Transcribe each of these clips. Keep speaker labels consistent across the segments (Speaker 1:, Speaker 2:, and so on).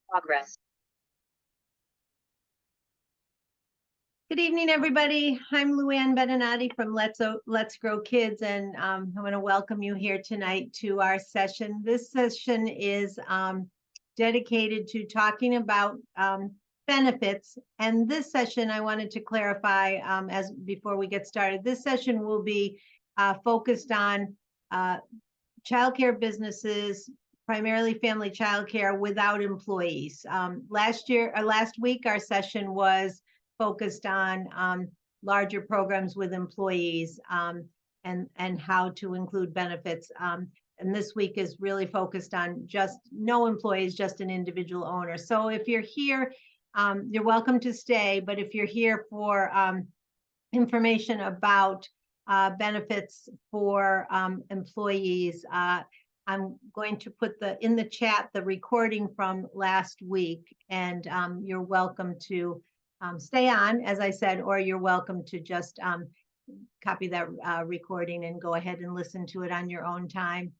Speaker 1: Progress.
Speaker 2: Good evening, everybody. I'm Luann Beninati from Let's Grow Kids, and I want to welcome you here tonight to our session. This session is dedicated to talking about benefits, and this session I wanted to clarify as before we get started. This session will be focused on childcare businesses, primarily family childcare without employees. Last week, our session was focused on larger programs with employees and how to include benefits. And this week is really focused on just no employees, just an individual owner. So if you're here, you're welcome to stay. But if you're here for information about benefits for employees, I'm going to put in the chat the recording from last week, and you're welcome to stay on, as I said, or you're welcome to just copy that recording and go ahead and listen to it on your own time.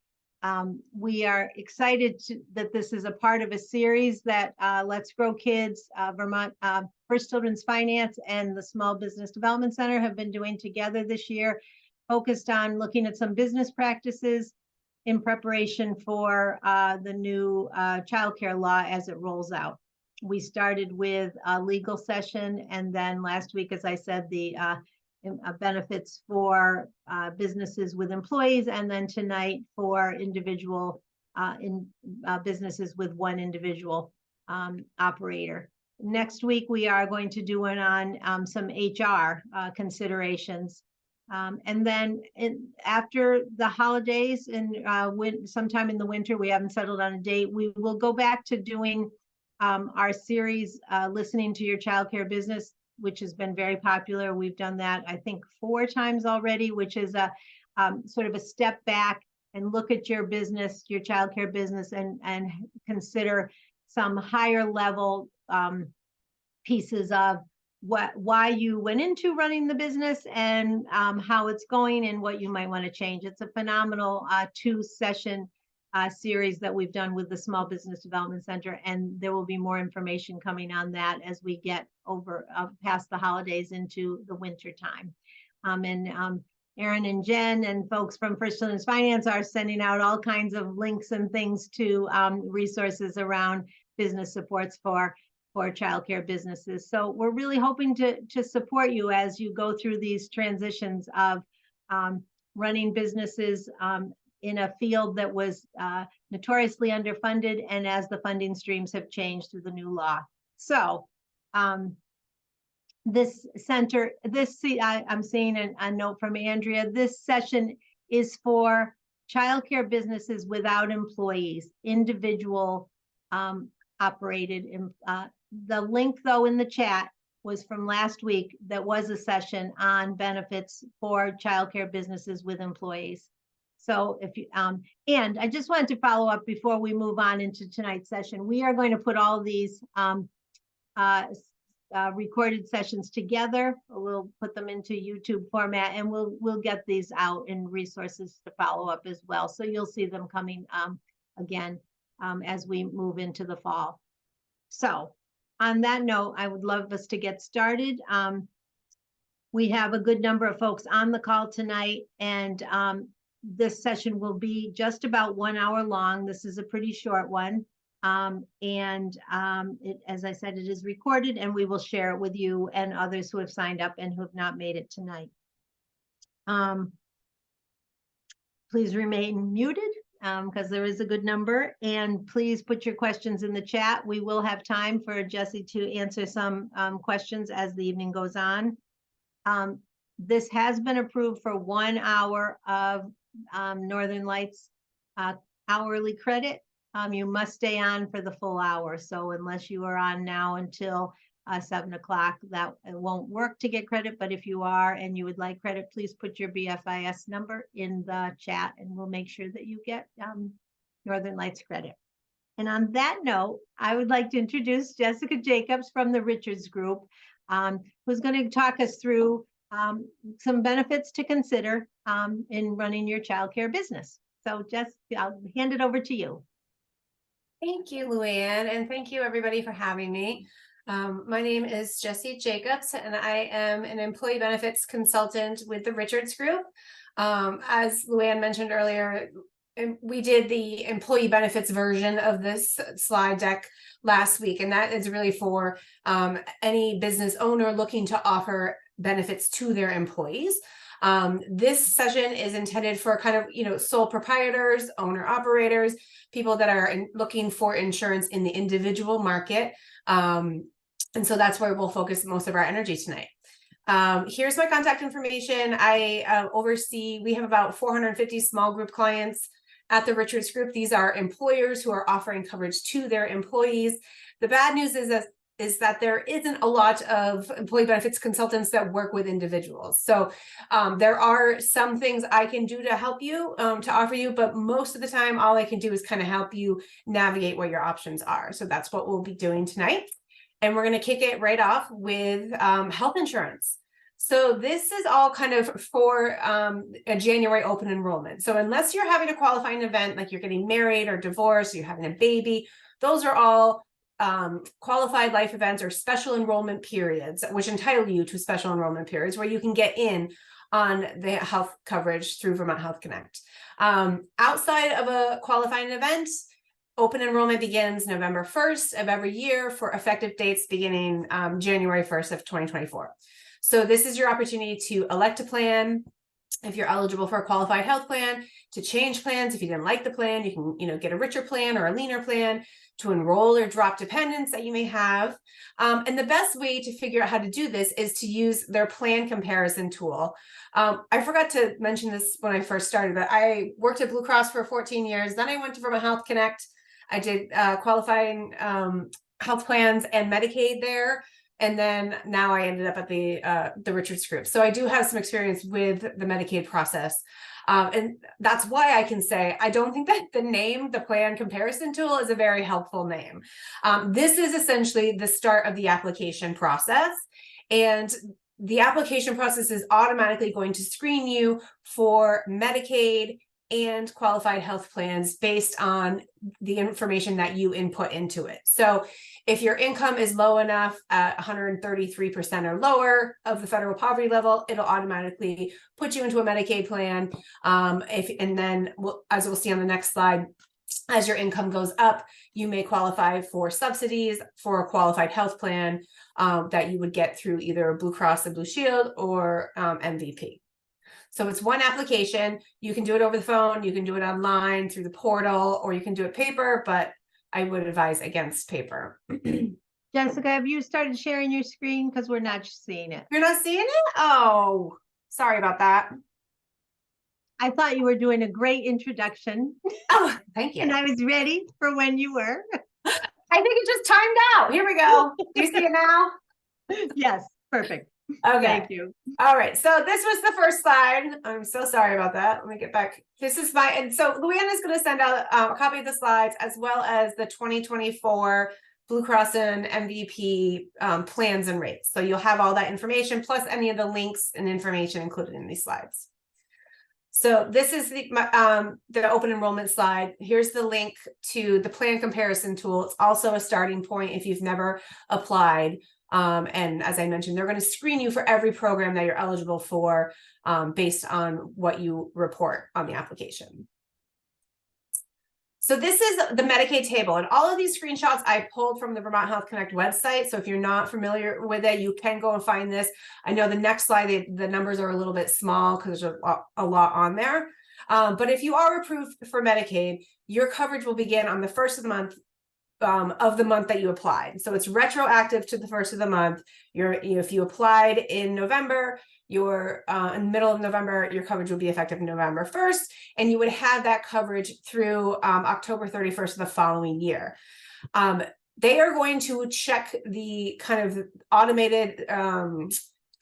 Speaker 2: We are excited that this is a part of a series that Let's Grow Kids, Vermont First Children's Finance, and the Small Business Development Center have been doing together this year, focused on looking at some business practices in preparation for the new childcare law as it rolls out. We started with a legal session, and then last week, as I said, the benefits for businesses with employees, and then tonight for individual businesses with one individual operator. Next week, we are going to do one on some HR considerations. And then after the holidays and sometime in the winter, we haven't settled on a date, we will go back to doing our series, Listening to Your Childcare Business, which has been very popular. We've done that, I think, 4 times already, which is a sort of a step back and look at your business, your childcare business, and consider some higher level pieces of why you went into running the business and how it's going and what you might want to change. It's a phenomenal 2-session series that we've done with the Small Business Development Center, and there will be more information coming on that as we get over past the holidays into the winter time. Aaron and Jen and folks from First Children's Finance are sending out all kinds of links and things to resources around business supports for childcare businesses. So we're really hoping to support you as you go through these transitions of running businesses in a field that was notoriously underfunded, and as the funding streams have changed through the new law. So this center, I'm seeing a note from Andrea, this session is for childcare businesses without employees, individual operated. The link, though, in the chat was from last week. That was a session on benefits for childcare businesses with employees. So if you, and I just wanted to follow up before we move on into tonight's session. We are going to put all these recorded sessions together. We'll put them into YouTube format, and we'll get these out in resources to follow up as well. So you'll see them coming again as we move into the fall. So on that note, I would love us to get started. We have a good number of folks on the call tonight, and this session will be just about 1 hour long. This is a pretty short one. As I said, it is recorded, and we will share it with you and others who have signed up and who have not made it tonight. Please remain muted because there is a good number, and please put your questions in the chat. We will have time for Jessie to answer some questions as the evening goes on. This has been approved for 1 hour of Northern Lights hourly credit. You must stay on for the full hour. So unless you are on now until 7 o'clock, that it won't work to get credit. But if you are and you would like credit, please put your BFIS number in the chat, and we'll make sure that you get Northern Lights credit. And on that note, I would like to introduce Jessie Jacobs from the Richards Group, who's going to talk us through some benefits to consider in running your childcare business. So Jess, I'll hand it over to you.
Speaker 1: Thank you, Luann, and thank you everybody for having me. My name is Jessie Jacobs, and I am an employee benefits consultant with the Richards Group. As Luann mentioned earlier, we did the employee benefits version of this slide deck last week, and that is really for any business owner looking to offer benefits to their employees. This session is intended for kind of, sole proprietors, owner operators, people that are looking for insurance in the individual market. And so that's where we'll focus most of our energy tonight. Here's my contact information. I oversee, we have about 450 small group clients at the Richards Group. These are employers who are offering coverage to their employees. The bad news is that there isn't a lot of employee benefits consultants that work with individuals. So there are some things I can do to help you, to offer you, but most of the time, all I can do is kind of help you navigate what your options are. So that's what we'll be doing tonight. And we're going to kick it right off with health insurance. So this is all kind of for a January open enrollment. So unless you're having a qualifying event, like you're getting married or divorced, you're having a baby, those are all qualified life events or special enrollment periods, which entitle you to special enrollment periods where you can get in on the health coverage through Vermont Health Connect. Outside of a qualifying event, open enrollment begins November 1st of every year for effective dates beginning January 1st of 2024. So this is your opportunity to elect a plan. If you're eligible for a qualified health plan, to change plans. If you didn't like the plan, you can, get a richer plan or a leaner plan, to enroll or drop dependents that you may have. And the best way to figure out how to do this is to use their plan comparison tool. I forgot to mention this when I first started, but I worked at Blue Cross for 14 years. Then I went to Vermont Health Connect. I did qualifying health plans and Medicaid there. And then now I ended up at the Richards Group. So I do have some experience with the Medicaid process. And that's why I can say, I don't think that the name, the plan comparison tool, is a very helpful name. This is essentially the start of the application process. And the application process is automatically going to screen you for Medicaid and qualified health plans based on the information that you input into it. So if your income is low enough at 133% or lower of the federal poverty level, it'll automatically put you into a Medicaid plan. And then as we'll see on the next slide, as your income goes up, you may qualify for subsidies for a qualified health plan that you would get through either Blue Cross and Blue Shield or MVP. So it's one application. You can do it over the phone, you can do it online through the portal, or you can do it paper, but I would advise against paper.
Speaker 2: Jessica, have you started sharing your screen? Because we're not seeing it.
Speaker 1: You're not seeing it? Oh, sorry about that.
Speaker 2: I thought you were doing a great introduction.
Speaker 1: Oh, thank you.
Speaker 2: And I was ready for when you were.
Speaker 1: I think it just timed out. Here we go. Do you see it now?
Speaker 2: Yes, perfect.
Speaker 1: Okay.
Speaker 2: Thank you.
Speaker 1: All right. So this was the first slide. I'm so sorry about that. Let me get back. This is and so Luann is going to send out a copy of the slides as well as the 2024 Blue Cross and MVP plans and rates. So you'll have all that information plus any of the links and information included in these slides. So this is the open enrollment slide. Here's the link to the plan comparison tool. It's also a starting point if you've never applied. And as I mentioned, they're going to screen you for every program that you're eligible for based on what you report on the application. So this is the Medicaid table, and all of these screenshots I pulled from the Vermont Health Connect website. So if you're not familiar with it, you can go and find this. I know the next slide, the numbers are a little bit small because there's a lot on there. But if you are approved for Medicaid, your coverage will begin on the first of the month that you applied. So it's retroactive to the first of the month. If you applied in November, in the middle of November, your coverage would be effective November 1st, and you would have that coverage through October 31st of the following year. They are going to check the kind of automated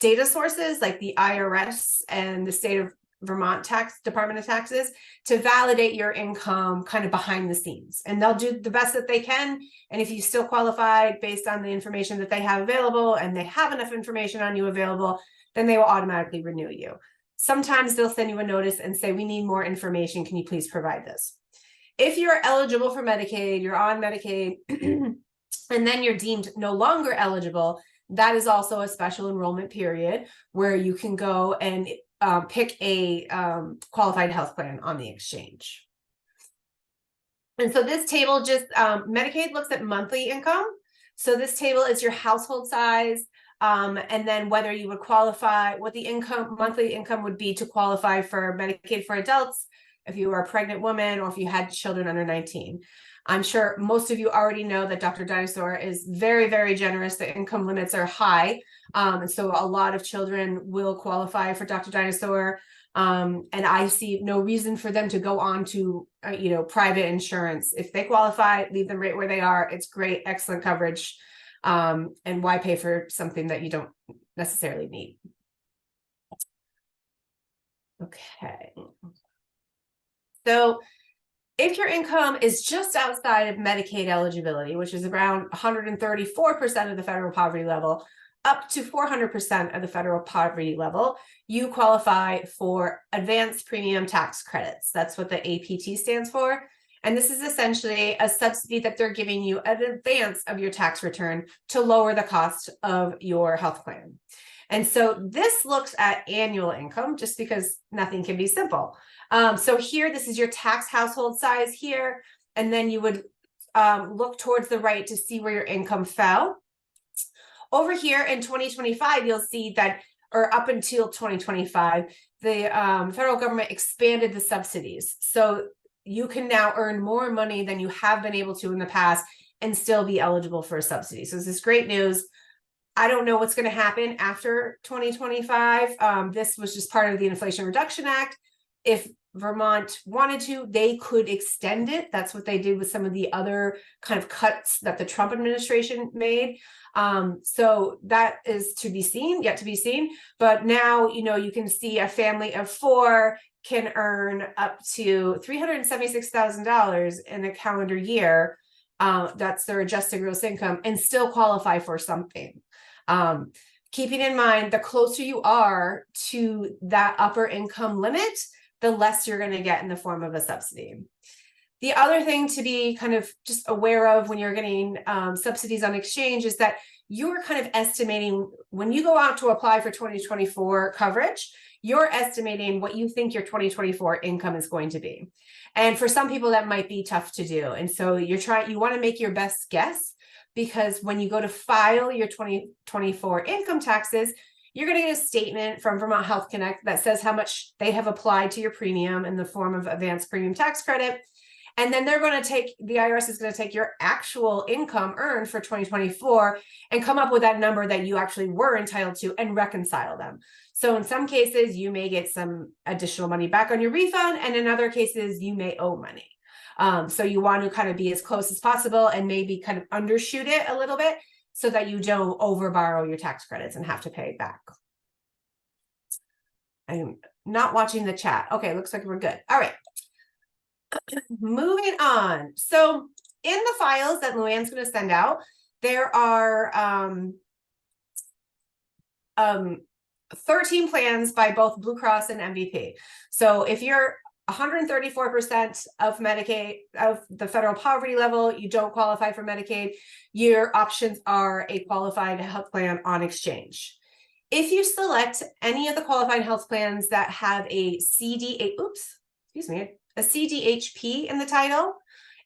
Speaker 1: data sources like the IRS and the state of Vermont Department of Taxes to validate your income kind of behind the scenes, and they'll do the best that they can. And if you still qualified based on the information that they have available and they have enough information on you available, then they will automatically renew you. Sometimes they'll send you a notice and say, we need more information. Can you please provide this? If you're eligible for Medicaid, you're on Medicaid, and then you're deemed no longer eligible, that is also a special enrollment period where you can go and pick a qualified health plan on the exchange. And so this table just, Medicaid looks at monthly income. So this table is your household size, and then whether you would qualify, what the monthly income would be to qualify for Medicaid for adults, if you were a pregnant woman or if you had children under 19. I'm sure most of you already know that Dr. Dinosaur is very, very generous. The income limits are high. And so a lot of children will qualify for Dr. Dinosaur. And I see no reason for them to go on to, private insurance. If they qualify, leave them right where they are. It's great, excellent coverage. And why pay for something that you don't necessarily need? Okay. So if your income is just outside of Medicaid eligibility, which is around 134% of the federal poverty level, up to 400% of the federal poverty level, you qualify for advanced premium tax credits. That's what the APT stands for. And this is essentially a subsidy that they're giving you in advance of your tax return to lower the cost of your health plan. And so this looks at annual income just because nothing can be simple. So here, this is your tax household size here, and then you would look towards the right to see where your income fell. Over here in 2025, you'll see that, or up until 2025, the federal government expanded the subsidies. So you can now earn more money than you have been able to in the past and still be eligible for a subsidy. So this is great news. I don't know what's going to happen after 2025. This was just part of the Inflation Reduction Act. If Vermont wanted to, they could extend it. That's what they did with some of the other kind of cuts that the Trump administration made. So that is to be seen, yet to be seen. But now, you can see a family of 4 can earn up to $376,000 in a calendar year. That's their adjusted gross income, and still qualify for something. Keeping in mind, the closer you are to that upper income limit, the less you're going to get in the form of a subsidy. The other thing to be kind of just aware of when you're getting subsidies on exchange is that you're kind of estimating, when you go out to apply for 2024 coverage, you're estimating what you think your 2024 income is going to be. And for some people, that might be tough to do. And so you want to make your best guess, because when you go to file your 2024 income taxes, you're going to get a statement from Vermont Health Connect that says how much they have applied to your premium in the form of advanced premium tax credit. And then the IRS is going to take your actual income earned for 2024 and come up with that number that you actually were entitled to and reconcile them. So in some cases, you may get some additional money back on your refund, and in other cases, you may owe money. So you want to kind of be as close as possible and maybe kind of undershoot it a little bit so that you don't overborrow your tax credits and have to pay it back. I'm not watching the chat. Okay, looks like we're good. All right. Moving on. So in the files that Luann's going to send out, there are 13 plans by both Blue Cross and MVP. So if you're 134% of Medicaid, of the federal poverty level, you don't qualify for Medicaid, your options are a qualified health plan on exchange. If you select any of the qualified health plans that have a CDHP in the title,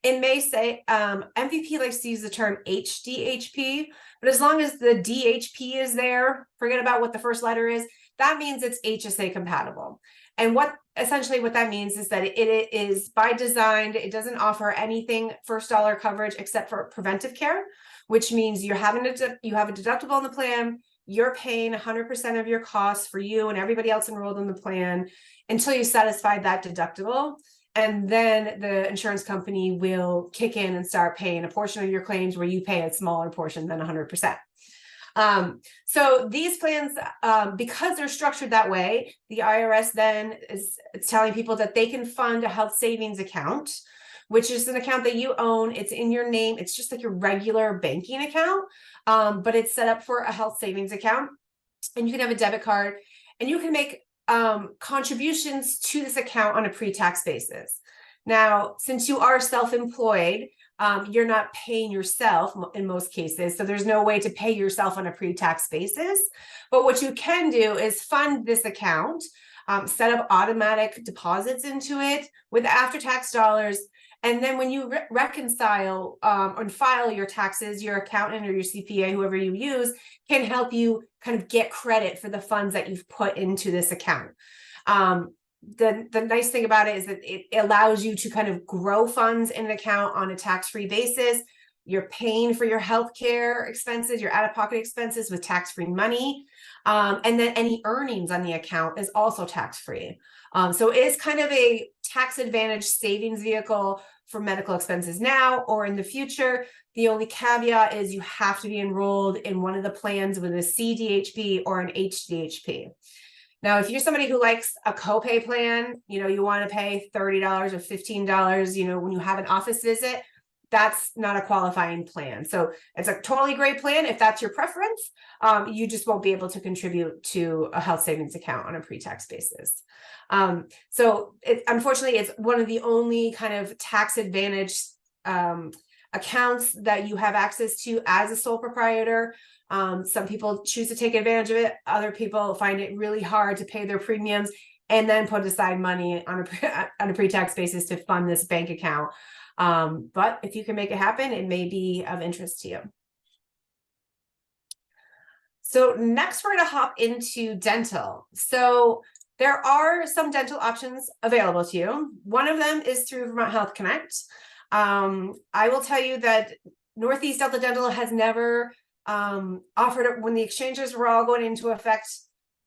Speaker 1: it may say, MVP likes to use the term HDHP, but as long as the DHP is there, forget about what the first letter is, that means it's HSA compatible. And essentially what that means is that it is by design, it doesn't offer anything first dollar coverage except for preventive care, which means you have a deductible in the plan, you're paying 100% of your costs for you and everybody else enrolled in the plan until you satisfy that deductible. And then the insurance company will kick in and start paying a portion of your claims where you pay a smaller portion than 100%. So these plans, because they're structured that way, the IRS then is telling people that they can fund a health savings account, which is an account that you own. It's in your name. It's just like your regular banking account, but it's set up for a health savings account, and you can have a debit card, and you can make contributions to this account on a pre-tax basis. Now, since you are self-employed, you're not paying yourself in most cases. So there's no way to pay yourself on a pre-tax basis. But what you can do is fund this account, set up automatic deposits into it with after-tax dollars. And then when you reconcile and file your taxes, your accountant or your CPA, whoever you use, can help you kind of get credit for the funds that you've put into this account. The nice thing about it is that it allows you to kind of grow funds in an account on a tax-free basis. You're paying for your healthcare expenses, your out-of-pocket expenses with tax-free money. And then any earnings on the account is also tax-free. So it is kind of a tax advantage savings vehicle for medical expenses now or in the future. The only caveat is you have to be enrolled in one of the plans with a CDHP or an HDHP. Now, if you're somebody who likes a copay plan, you want to pay $30 or $15, when you have an office visit, that's not a qualifying plan. So it's a totally great plan if that's your preference. You just won't be able to contribute to a health savings account on a pre-tax basis. So unfortunately, it's one of the only kind of tax advantage accounts that you have access to as a sole proprietor. Some people choose to take advantage of it. Other people find it really hard to pay their premiums and then put aside money on a pre-tax basis to fund this bank account. But if you can make it happen, it may be of interest to you. So next we're going to hop into dental. So there are some dental options available to you. One of them is through Vermont Health Connect. I will tell you that Northeast Delta Dental has never offered it when the exchanges were all going into effect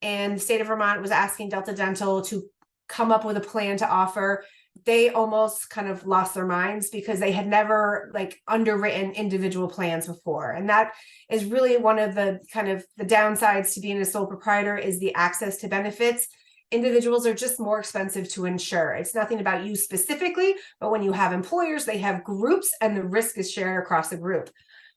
Speaker 1: and the state of Vermont was asking Delta Dental to come up with a plan to offer. They almost kind of lost their minds because they had never underwritten individual plans before. And that is really one of the kind of the downsides to being a sole proprietor is the access to benefits. Individuals are just more expensive to insure. It's nothing about you specifically, but when you have employers, they have groups and the risk is shared across the group.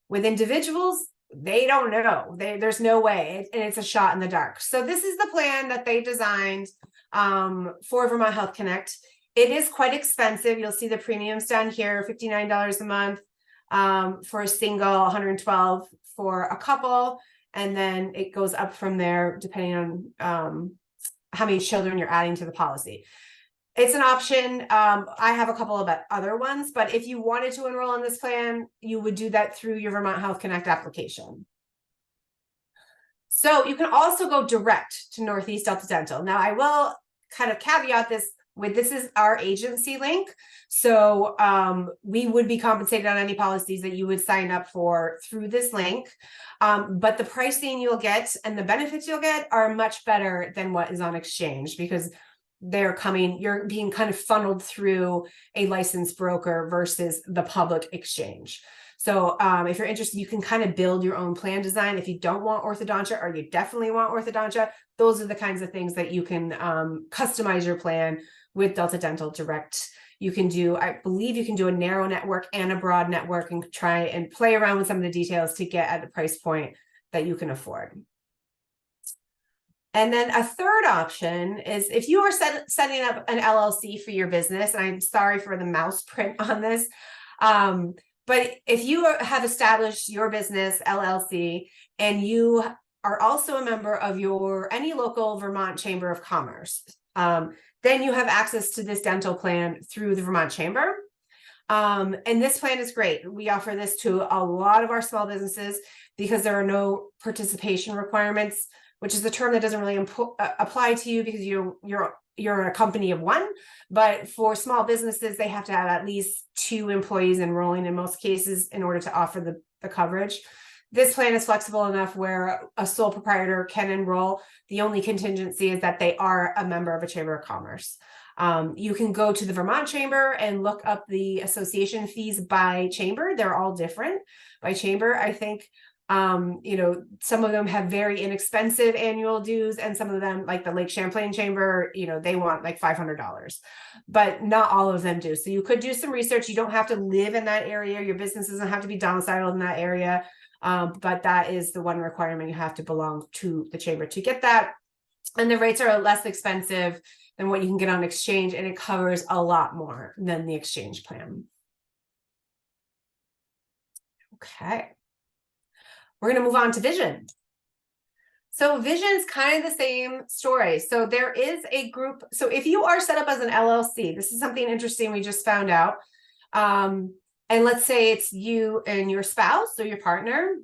Speaker 1: With individuals, they don't know. There's no way, and it's a shot in the dark. So this is the plan that they designed for Vermont Health Connect. It is quite expensive. You'll see the premiums down here, $59 a month for a single, $112 for a couple, and then it goes up from there depending on how many children you're adding to the policy. It's an option. I have a couple of other ones, but if you wanted to enroll in this plan, you would do that through your Vermont Health Connect application. So you can also go direct to Northeast Delta Dental. Now I will kind of caveat this with this is our agency link. So we would be compensated on any policies that you would sign up for through this link. But the pricing you'll get and the benefits you'll get are much better than what is on exchange because you're being kind of funneled through a licensed broker versus the public exchange. So if you're interested, you can kind of build your own plan design. If you don't want orthodontia or you definitely want orthodontia, those are the kinds of things that you can customize your plan with Delta Dental Direct. You can do, I believe you can do a narrow network and a broad network and try and play around with some of the details to get at the price point that you can afford. And then a third option is if you are setting up an LLC for your business, and I'm sorry for the mouse print on this, but if you have established your business LLC and you are also a member of any local Vermont Chamber of Commerce, then you have access to this dental plan through the Vermont Chamber. And this plan is great. We offer this to a lot of our small businesses because there are no participation requirements, which is the term that doesn't really apply to you because you're a company of one. But for small businesses, they have to have at least 2 employees enrolling in most cases in order to offer the coverage. This plan is flexible enough where a sole proprietor can enroll. The only contingency is that they are a member of a Chamber of Commerce. You can go to the Vermont Chamber and look up the association fees by chamber. They're all different by chamber. I think some of them have very inexpensive annual dues, and some of them, like the Lake Champlain Chamber, they want like $500, but not all of them do. So you could do some research. You don't have to live in that area. Your business doesn't have to be domiciled in that area. But that is the one requirement. You have to belong to the chamber to get that. And the rates are less expensive than what you can get on exchange, and it covers a lot more than the exchange plan. Okay. We're going to move on to vision. So vision's kind of the same story. So there is a group. So if you are set up as an LLC, this is something interesting we just found out. And let's say it's you and your spouse or your partner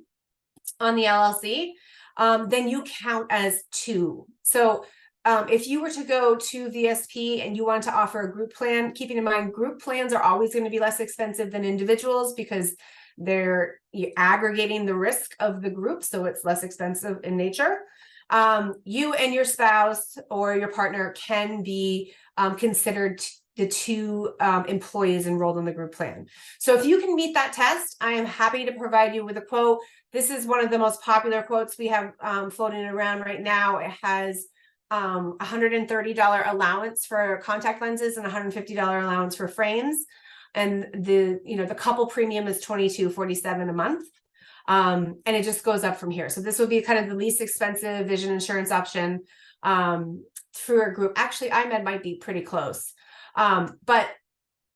Speaker 1: on the LLC, then you count as two. So if you were to go to VSP and you want to offer a group plan, keeping in mind group plans are always going to be less expensive than individuals because they're aggregating the risk of the group, so it's less expensive in nature. You and your spouse or your partner can be considered the two employees enrolled in the group plan. So if you can meet that test, I am happy to provide you with a quote. This is one of the most popular quotes we have floating around right now. It has $130 allowance for contact lenses and $150 allowance for frames. And the couple premium is $22.47 a month. And it just goes up from here. So this would be kind of the least expensive vision insurance option through a group. Actually, IMED might be pretty close. But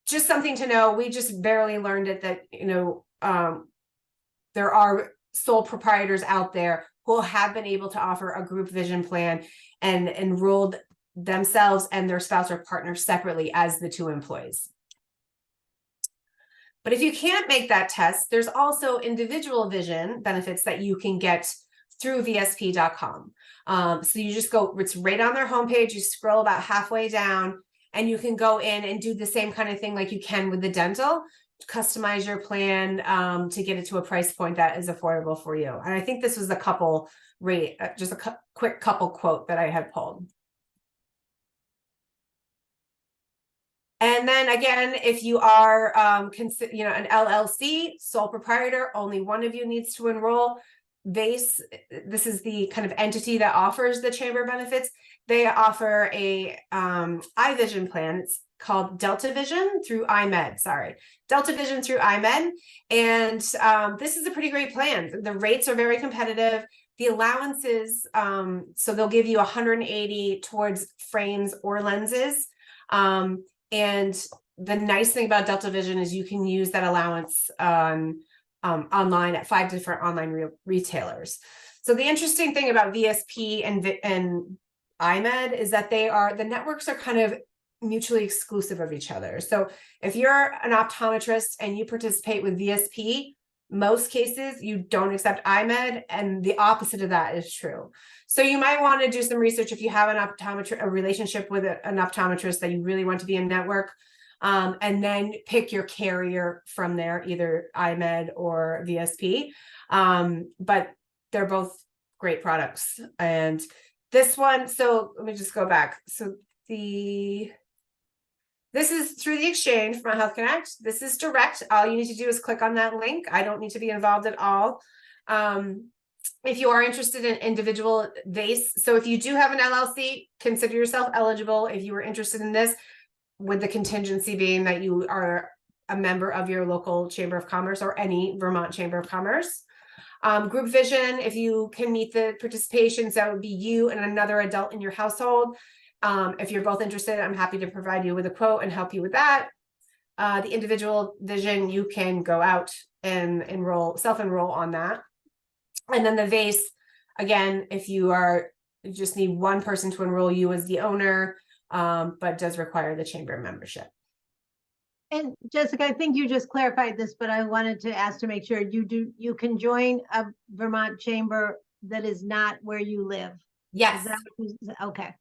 Speaker 1: just something to know, we just barely learned it that, there are sole proprietors out there who have been able to offer a group vision plan and enrolled themselves and their spouse or partner separately as the two employees. But if you can't make that test, there's also individual vision benefits that you can get through VSP.com. So you just go, it's right on their homepage, you scroll about halfway down, and you can go in and do the same kind of thing like you can with the dental, customize your plan to get it to a price point that is affordable for you. And I think this was a couple rate, just a quick couple quote that I had pulled. And then again, if you are, an LLC, sole proprietor, only one of you needs to enroll. This is the kind of entity that offers the chamber benefits. They offer a iVision plan. It's called Delta Vision through IMED. Delta Vision through IMED. And this is a pretty great plan. The rates are very competitive. The allowances, so they'll give you 180 towards frames or lenses. And the nice thing about Delta Vision is you can use that allowance online at 5 different online retailers. So the interesting thing about VSP and IMED is that the networks are kind of mutually exclusive of each other. So if you're an optometrist and you participate with VSP, most cases you don't accept IMED, and the opposite of that is true. So you might want to do some research if you have a relationship with an optometrist that you really want to be in network, and then pick your carrier from there, either IMED or VSP. But they're both great products. And this one, so let me just go back. So this is through the exchange from Health Connect. This is direct. All you need to do is click on that link. I don't need to be involved at all. If you are interested in individual VACE, so if you do have an LLC, consider yourself eligible. If you were interested in this, with the contingency being that you are a member of your local Chamber of Commerce or any Vermont Chamber of Commerce. Group vision, if you can meet the participations, that would be you and another adult in your household. If you're both interested, I'm happy to provide you with a quote and help you with that. The individual vision, you can go out and self-enroll on that. And then the VACE, again, if you just need one person to enroll you as the owner, but does require the chamber membership.
Speaker 2: And Jessica, I think you just clarified this, but I wanted to ask to make sure you can join a Vermont chamber that is not where you live.
Speaker 1: Yes.
Speaker 2: Okay.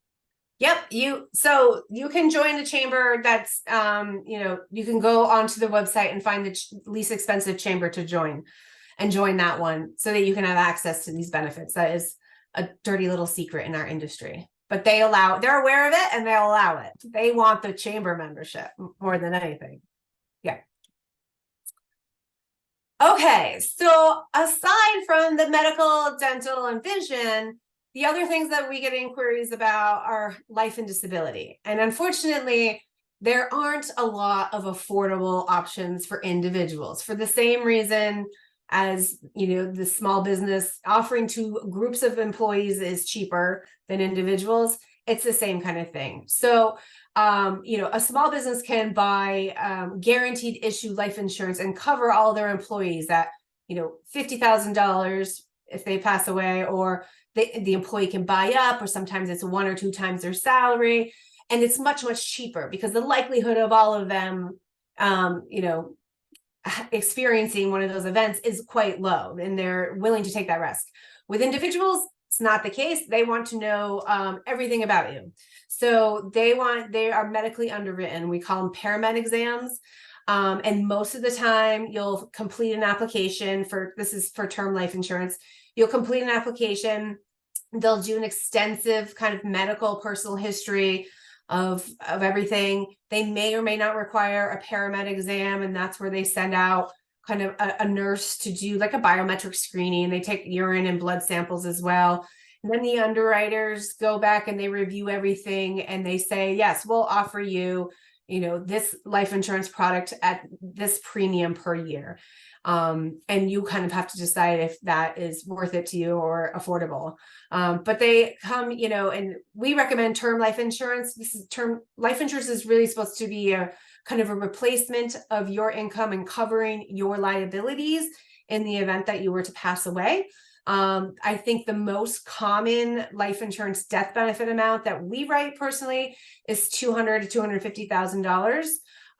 Speaker 1: Yep. So you can join a chamber that's, you can go onto the website and find the least expensive chamber to join and join that one so that you can have access to these benefits. That is a dirty little secret in our industry, but they're aware of it and they'll allow it. They want the chamber membership more than anything. Yeah. Okay. So aside from the medical, dental, and vision, the other things that we get inquiries about are life and disability. And unfortunately, there aren't a lot of affordable options for individuals for the same reason as, the small business offering to groups of employees is cheaper than individuals. it's the same kind of thing. So, a small business can buy guaranteed issue life insurance and cover all their employees at, $50,000 if they pass away, or the employee can buy up, or sometimes it's 1 or 2 times their salary. And it's much, much cheaper because the likelihood of all of them, experiencing one of those events is quite low, and they're willing to take that risk. With individuals, it's not the case. They want to know everything about you. So they are medically underwritten. We call them paramed exams. And most of the time you'll complete an application this is for term life insurance. You'll complete an application. They'll do an extensive kind of medical personal history of everything. They may or may not require a paramed exam, and that's where they send out kind of a nurse to do like a biometric screening, and they take urine and blood samples as well. And then the underwriters go back and they review everything, and they say, yes, we'll offer you, this life insurance product at this premium per year. And you kind of have to decide if that is worth it to you or affordable. But they come, and we recommend term life insurance. Term life insurance is really supposed to be a kind of a replacement of your income and covering your liabilities in the event that you were to pass away. I think the most common life insurance death benefit amount that we write personally is $200,000 to $250,000.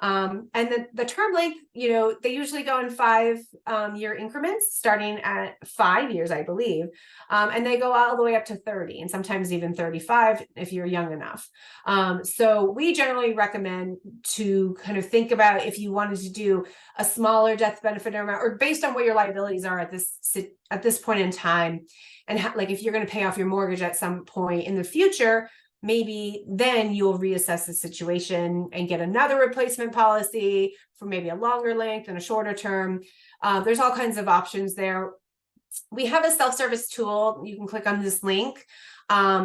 Speaker 1: And the term length, they usually go in 5-year increments, starting at 5 years, I believe. And they go all the way up to 30, and sometimes even 35 if you're young enough. So we generally recommend to kind of think about if you wanted to do a smaller death benefit amount, or based on what your liabilities are at this point in time. And like, if you're going to pay off your mortgage at some point in the future, maybe then you'll reassess the situation and get another replacement policy for maybe a longer length and a shorter term. There's all kinds of options there. We have a self-service tool. You can click on this link.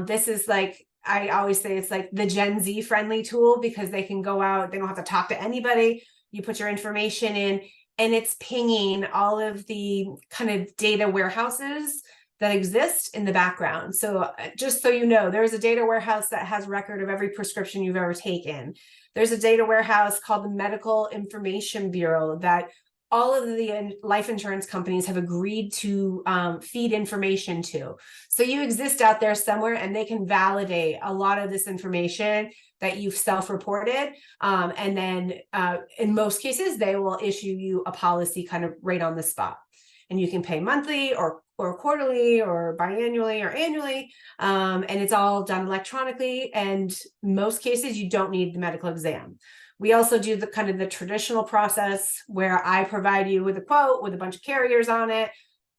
Speaker 1: This is like, I always say it's like the Gen Z friendly tool, because they can go out, they don't have to talk to anybody. You put your information in, and it's pinging all of the kind of data warehouses that exist in the background. So just so you know, there's a data warehouse that has record of every prescription you've ever taken. There's a data warehouse called the Medical Information Bureau that all of the life insurance companies have agreed to feed information to. So you exist out there somewhere, and they can validate a lot of this information that you've self-reported. And then in most cases, they will issue you a policy kind of right on the spot. And you can pay monthly or quarterly or biannually or annually. And it's all done electronically. And most cases, you don't need the medical exam. We also do the kind of the traditional process where I provide you with a quote with a bunch of carriers on it.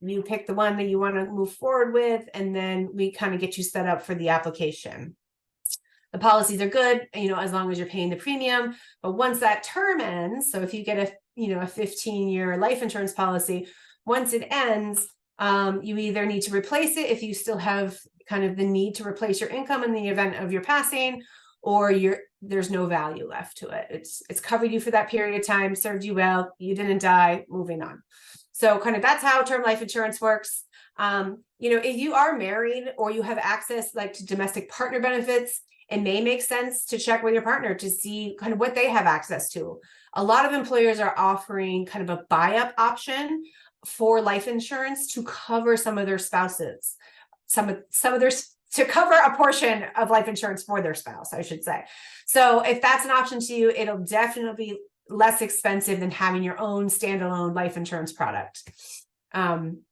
Speaker 1: You pick the one that you want to move forward with, and then we kind of get you set up for the application. The policies are good, as long as you're paying the premium. But once that term ends, so if you get a 15-year life insurance policy, once it ends, you either need to replace it if you still have kind of the need to replace your income in the event of your passing, or there's no value left to it. It's covered you for that period of time, served you well, you didn't die, moving on. So kind of that's how term life insurance works. If you are married or you have access like to domestic partner benefits, it may make sense to check with your partner to see kind of what they have access to. A lot of employers are offering kind of a buy-up option for life insurance to cover some of their spouses, to cover a portion of life insurance for their spouse, I should say. So if that's an option to you, it'll definitely be less expensive than having your own standalone life insurance product. And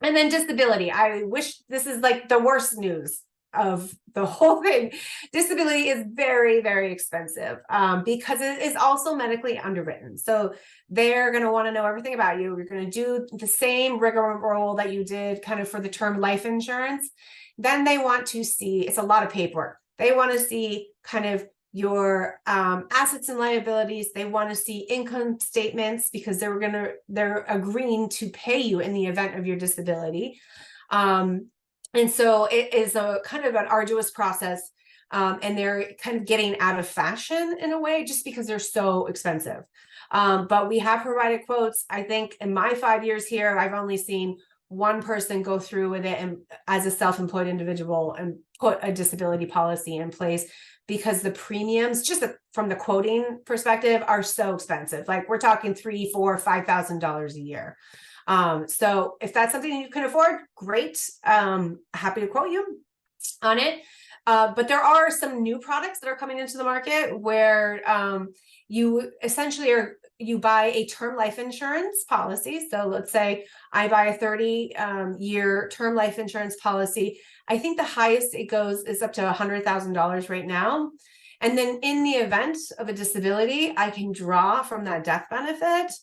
Speaker 1: then disability. I wish this is like the worst news of the whole thing. Disability is very, very expensive because it is also medically underwritten. So they're going to want to know everything about you. You're going to do the same rigmarole that you did kind of for the term life insurance. Then they want to see, it's a lot of paperwork. They want to see kind of your assets and liabilities. They want to see income statements because they're agreeing to pay you in the event of your disability. And so it is a kind of an arduous process, and they're kind of getting out of fashion in a way just because they're so expensive. But we have provided quotes. I think in my 5 years here, I've only seen one person go through with it and as a self-employed individual and put a disability policy in place, because the premiums, just from the quoting perspective, are so expensive. Like we're talking $3,000, $4,000, $5,000 a year. So if that's something you can afford, great. Happy to quote you on it. But there are some new products that are coming into the market where you essentially you buy a term life insurance policy. So let's say I buy a 30-year term life insurance policy. I think the highest it goes is up to $100,000 right now. And then in the event of a disability, I can draw from that death benefit,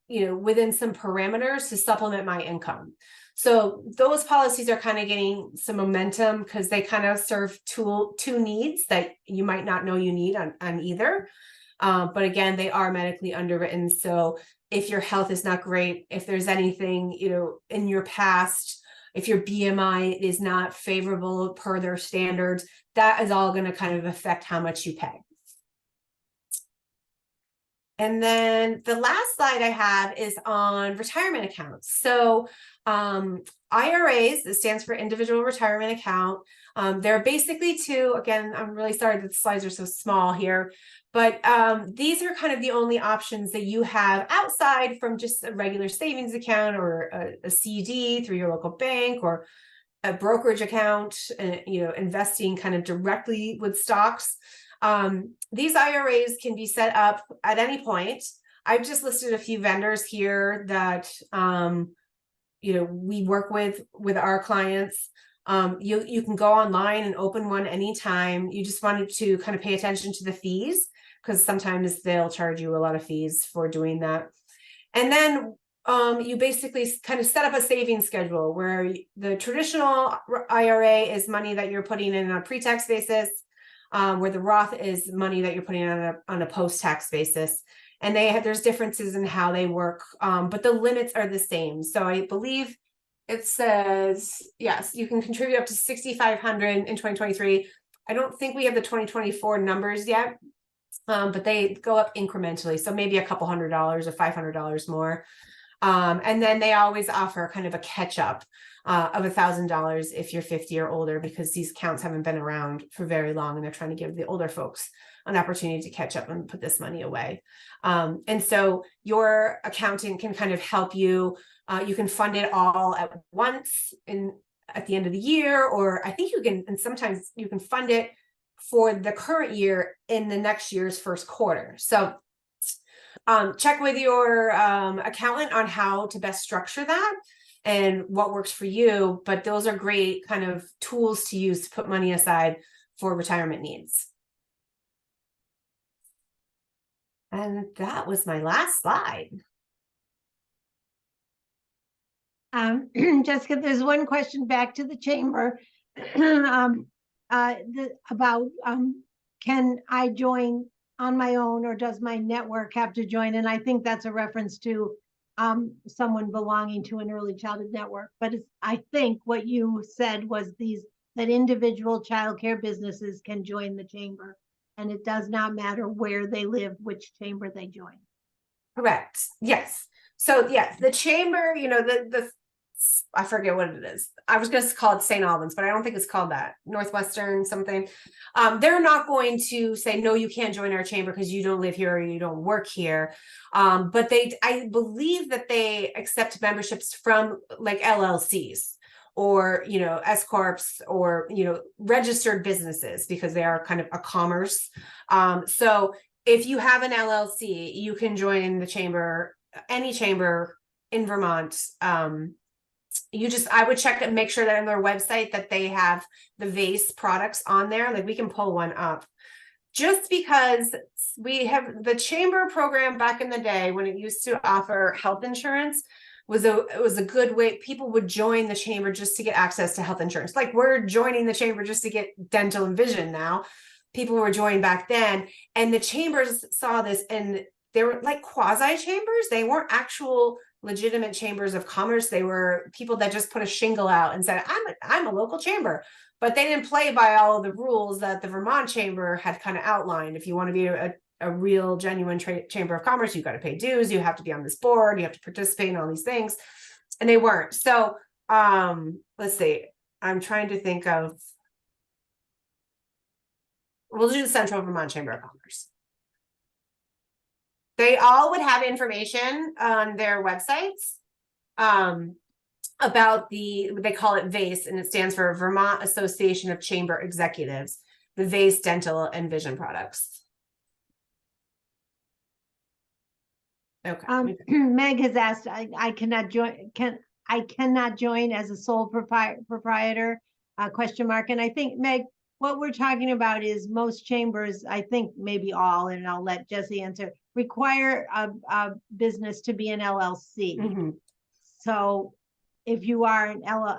Speaker 1: within some parameters to supplement my income. So those policies are kind of getting some momentum because they kind of serve two needs that you might not know you need on either. But again, they are medically underwritten. So if your health is not great, if there's anything, in your past, if your BMI is not favorable per their standards, that is all going to kind of affect how much you pay. And then the last slide I have is on retirement accounts. So IRAs, it stands for individual retirement account. They're basically two, again, I'm really sorry that the slides are so small here, but these are kind of the only options that you have outside from just a regular savings account or a CD through your local bank or a brokerage account, investing kind of directly with stocks. These IRAs can be set up at any point. I've just listed a few vendors here that, we work with our clients. You can go online and open one anytime. You just wanted to kind of pay attention to the fees because sometimes they'll charge you a lot of fees for doing that. And then you basically kind of set up a savings schedule where the traditional IRA is money that you're putting in on a pre-tax basis, where the Roth is money that you're putting on a post-tax basis. And there's differences in how they work, but the limits are the same. So I believe it says, yes, you can contribute up to $6,500 in 2023. I don't think we have the 2024 numbers yet, but they go up incrementally. So maybe a couple $100 or $500 more. And then they always offer kind of a catch up of $1,000 if you're 50 or older, because these accounts haven't been around for very long and they're trying to give the older folks an opportunity to catch up and put this money away. And so your accountant can kind of help you. You can fund it all at once at the end of the year, or I think you can, and sometimes you can fund it for the current year in the next year's first quarter. So check with your accountant on how to best structure that and what works for you. But those are great kind of tools to use to put money aside for retirement needs. And that was my last slide.
Speaker 2: Jessica, there's one question back to the chamber about can I join on my own, or does my network have to join? And I think that's a reference to someone belonging to an early childhood network. But I think what you said was that individual childcare businesses can join the chamber, and it does not matter where they live, which chamber they join.
Speaker 1: Correct. Yes. So yes, the chamber, I forget what it is. I was going to call it St. Albans, but I don't think it's called that. Northwestern something. They're not going to say, no, you can't join our chamber because you don't live here or you don't work here. But I believe that they accept memberships from like LLCs or, S corps or, registered businesses, because they are kind of a commerce. So if you have an LLC, you can join the chamber, any chamber in Vermont. I would check and make sure that on their website that they have the VASE products on there. Like we can pull one up, just because we have the chamber program back in the day when it used to offer health insurance it was a good way. People would join the chamber just to get access to health insurance. Like we're joining the chamber just to get dental and vision now. People were joining back then, and the chambers saw this, and they were like quasi chambers. They weren't actual legitimate chambers of commerce. They were people that just put a shingle out and said, I'm a local chamber, but they didn't play by all of the rules that the Vermont chamber had kind of outlined. If you want to be a real genuine chamber of commerce, you've got to pay dues, you have to be on this board, you have to participate in all these things. and they weren't. So, let's see. I'm trying to think of. We'll do the Central Vermont Chamber of Commerce. They all would have information on their websites about they call it VACE, and it stands for Vermont Association of Chamber Executives, the VACE dental and vision products. Okay.
Speaker 2: Meg has asked, I cannot join, I cannot join as a sole proprietor, question mark. And I think, Meg, what we're talking about is most chambers, I think maybe all, and I'll let Jessie answer, require a business to be an LLC.
Speaker 1: Mm-hmm.
Speaker 2: So if you are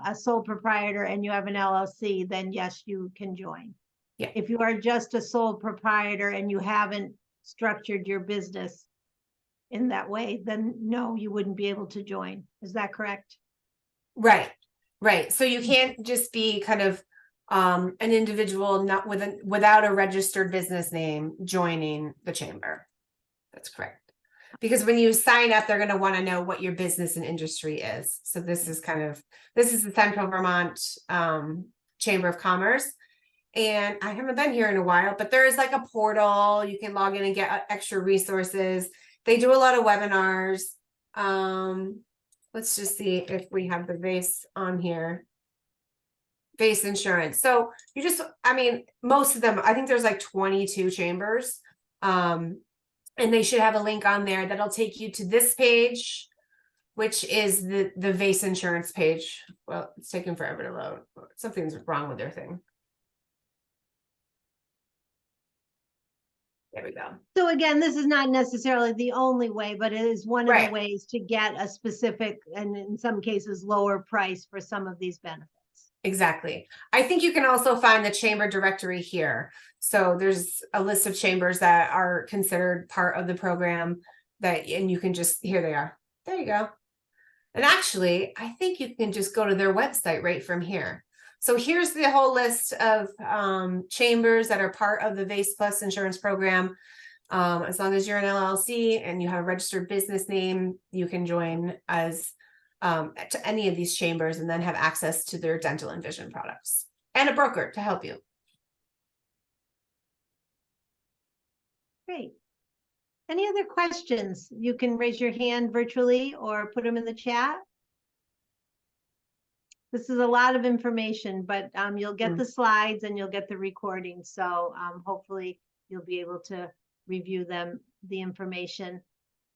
Speaker 2: a sole proprietor and you have an LLC, then yes, you can join.
Speaker 1: Yeah.
Speaker 2: If you are just a sole proprietor and you haven't structured your business in that way, then no, you wouldn't be able to join. Is that correct?
Speaker 1: Right. So you can't just be kind of an individual not without a registered business name joining the chamber. That's correct. Because when you sign up, they're going to want to know what your business and industry is. So this is the Central Vermont Chamber of Commerce. And I haven't been here in a while, but there is like a portal. You can log in and get extra resources. They do a lot of webinars. Let's just see if we have the VACE on here. VACE insurance. So most of them, I think there's like 22 chambers. And they should have a link on there that'll take you to this page, which is the VACE insurance page. Well, it's taking forever to load. Something's wrong with their thing. There we go.
Speaker 2: So again, this is not necessarily the only way, but it is one of the ways to get a specific, and in some cases, lower price for some of these benefits.
Speaker 1: Exactly. I think you can also find the chamber directory here. So there's a list of chambers that are considered part of the program and you can just, here they are. There you go. And actually, I think you can just go to their website right from here. So here's the whole list of chambers that are part of the VACE Plus insurance program. As long as you're an LLC and you have a registered business name, you can join as to any of these chambers and then have access to their dental and vision products and a broker to help you.
Speaker 2: Great. Any other questions? You can raise your hand virtually or put them in the chat. This is a lot of information, but you'll get the slides and you'll get the recording. So hopefully you'll be able to review the information.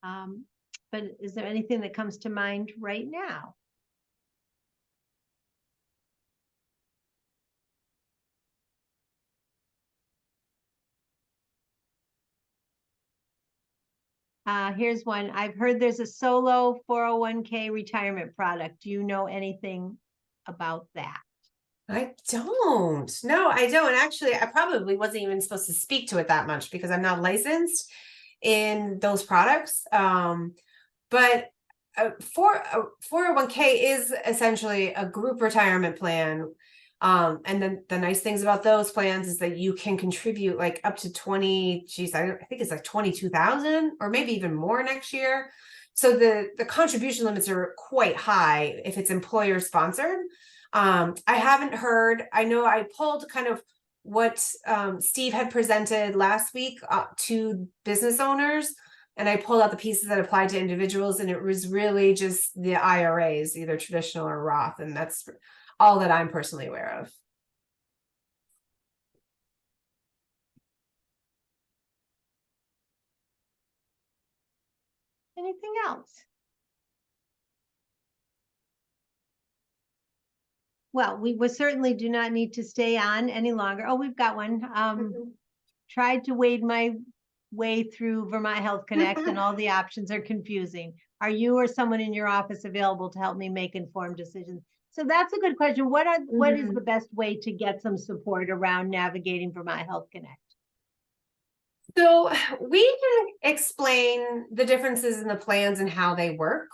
Speaker 2: But is there anything that comes to mind right now? Here's one. I've heard there's a solo 401k retirement product. Do you know anything about that?
Speaker 1: I don't. No, I don't. Actually, I probably wasn't even supposed to speak to it that much because I'm not licensed in those products. But 401k is essentially a group retirement plan. And then the nice things about those plans is that you can contribute like up to I think it's like 22,000 or maybe even more next year. So the contribution limits are quite high if it's employer sponsored. I haven't heard, I know I pulled kind of what Steve had presented last week to business owners. And I pulled out the pieces that apply to individuals, and it was really just the IRAs, either traditional or Roth. And that's all that I'm personally aware of.
Speaker 2: Anything else? Well, we certainly do not need to stay on any longer. Oh, we've got one. Tried to wade my way through Vermont Health Connect and all the options are confusing. Are you or someone in your office available to help me make informed decisions? So that's a good question. What is the best way to get some support around navigating Vermont Health Connect?
Speaker 1: So we can explain the differences in the plans and how they work,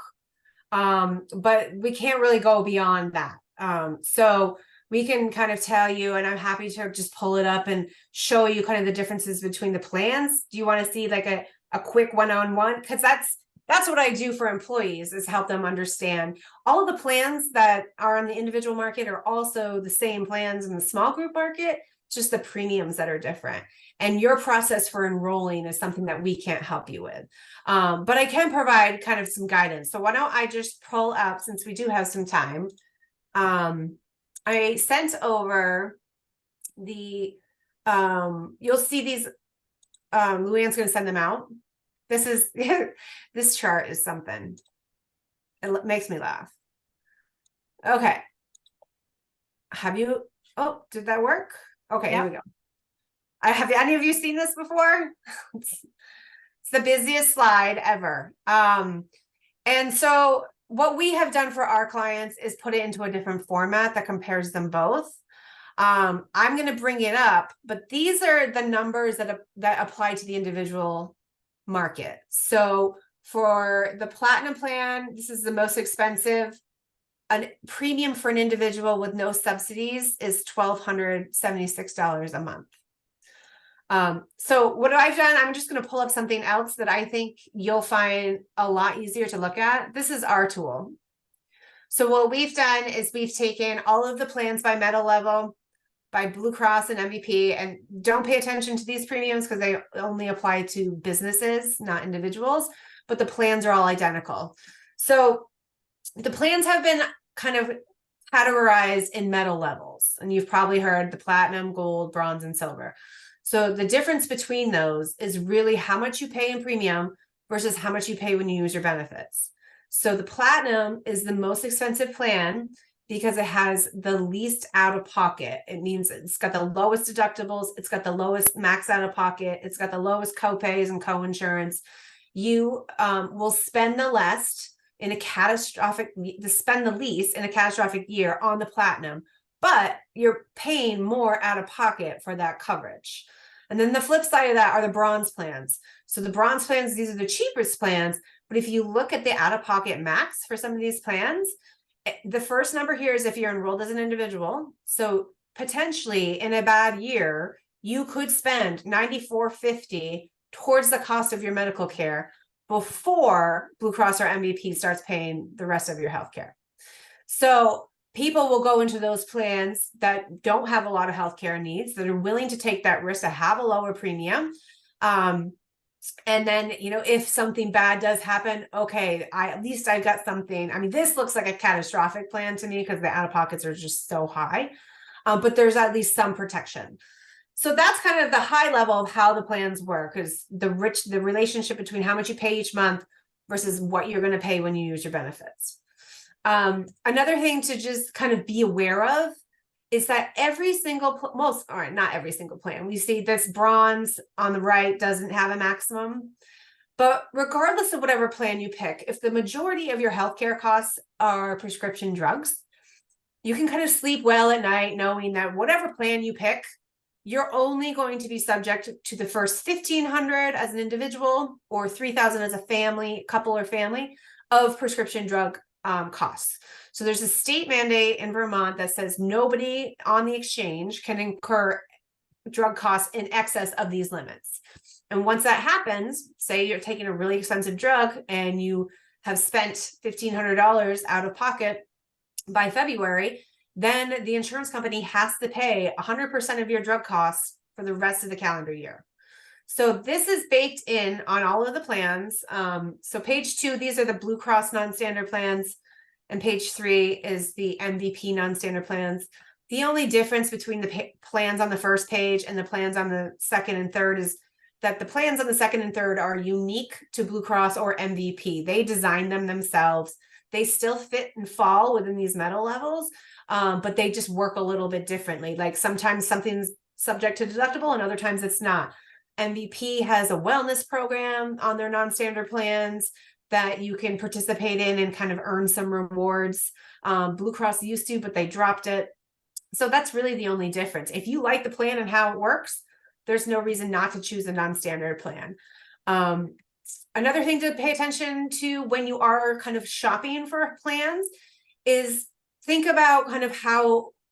Speaker 1: but we can't really go beyond that. So we can kind of tell you, and I'm happy to just pull it up and show you kind of the differences between the plans. Do you want to see like a quick one-on-one? Because that's what I do for employees, is help them understand all of the plans that are on the individual market are also the same plans in the small group market, just the premiums that are different. And your process for enrolling is something that we can't help you with. But I can provide kind of some guidance. So why don't I just pull up, since we do have some time, I sent over the, you'll see these, Luann's going to send them out. This is, this chart is something. It makes me laugh. Okay. Have you, oh, did that work? Okay, Here we go. Have any of you seen this before? It's the busiest slide ever. And so what we have done for our clients is put it into a different format that compares them both. I'm going to bring it up, but these are the numbers that apply to the individual market. So for the platinum plan, this is the most expensive. A premium for an individual with no subsidies is $1,276 a month. So what I've done, I'm just going to pull up something else that I think you'll find a lot easier to look at. This is our tool. So what we've done is we've taken all of the plans by metal level, by Blue Cross and MVP, and don't pay attention to these premiums because they only apply to businesses, not individuals, but the plans are all identical. So the plans have been kind of categorized in metal levels, and you've probably heard the platinum, gold, bronze, and silver. So the difference between those is really how much you pay in premium versus how much you pay when you use your benefits. So the platinum is the most expensive plan because it has the least out of pocket. It means it's got the lowest deductibles. It's got the lowest max out of pocket. It's got the lowest copays and co-insurance. You will spend the least in a catastrophic, spend the least in a catastrophic year on the platinum, but you're paying more out of pocket for that coverage. And then the flip side of that are the bronze plans. So the bronze plans, these are the cheapest plans, but if you look at the out of pocket max for some of these plans, the first number here is if you're enrolled as an individual. So potentially in a bad year, you could spend $94.50 towards the cost of your medical care before Blue Cross or MVP starts paying the rest of your healthcare. So people will go into those plans that don't have a lot of healthcare needs, that are willing to take that risk to have a lower premium. And then, you know, if something bad does happen, okay, at least I got something. I mean, this looks like a catastrophic plan to me because the out-of-pockets are just so high, but there's at least some protection. So that's kind of the high level of how the plans work, is the relationship between how much you pay each month versus what you're going to pay when you use your benefits. Another thing to just kind of be aware of is that every single, not every single plan. We see this bronze on the right doesn't have a maximum, but regardless of whatever plan you pick, if the majority of your healthcare costs are prescription drugs, you can kind of sleep well at night knowing that whatever plan you pick, you're only going to be subject to the first $1,500 as an individual or $3,000 as a family, couple or family of prescription drug costs. So there's a state mandate in Vermont that says nobody on the exchange can incur drug costs in excess of these limits. And once that happens, say you're taking a really expensive drug and you have spent $1,500 out of pocket by February, then the insurance company has to pay 100% of your drug costs for the rest of the calendar year. So this is baked in on all of the plans. So page 2, these are the Blue Cross non-standard plans, and page 3 is the MVP non-standard plans. The only difference between the plans on the first page and the plans on the second and third is that the plans on the second and third are unique to Blue Cross or MVP. They designed them themselves. They still fit and fall within these metal levels, but they just work a little bit differently. Like sometimes something's subject to deductible and other times it's not. MVP has a wellness program on their non-standard plans that you can participate in and kind of earn some rewards. Blue Cross used to, but they dropped it. So that's really the only difference. If you like the plan and how it works, there's no reason not to choose a non-standard plan. Another thing to pay attention to when you are kind of shopping for plans is think about kind of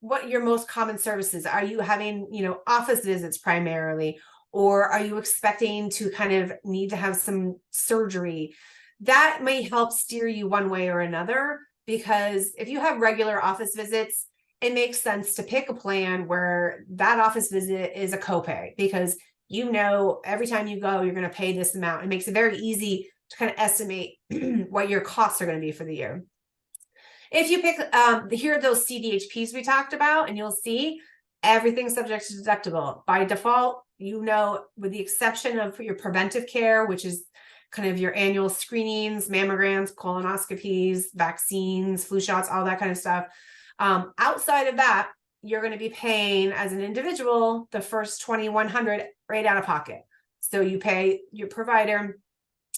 Speaker 1: what your most common services. Are you having, office visits primarily, or are you expecting to kind of need to have some surgery? that may help steer you one way or another, because if you have regular office visits, it makes sense to pick a plan where that office visit is a copay, because you know every time you go, you're going to pay this amount. It makes it very easy to kind of estimate what your costs are going to be for the year. If you pick, here are those CDHPs we talked about, and you'll see everything's subject to deductible. By default, you know, with the exception of your preventive care, which is kind of your annual screenings, mammograms, colonoscopies, vaccines, flu shots, all that kind of stuff. Outside of that, you're going to be paying as an individual the first $2,100 right out of pocket. So you pay your provider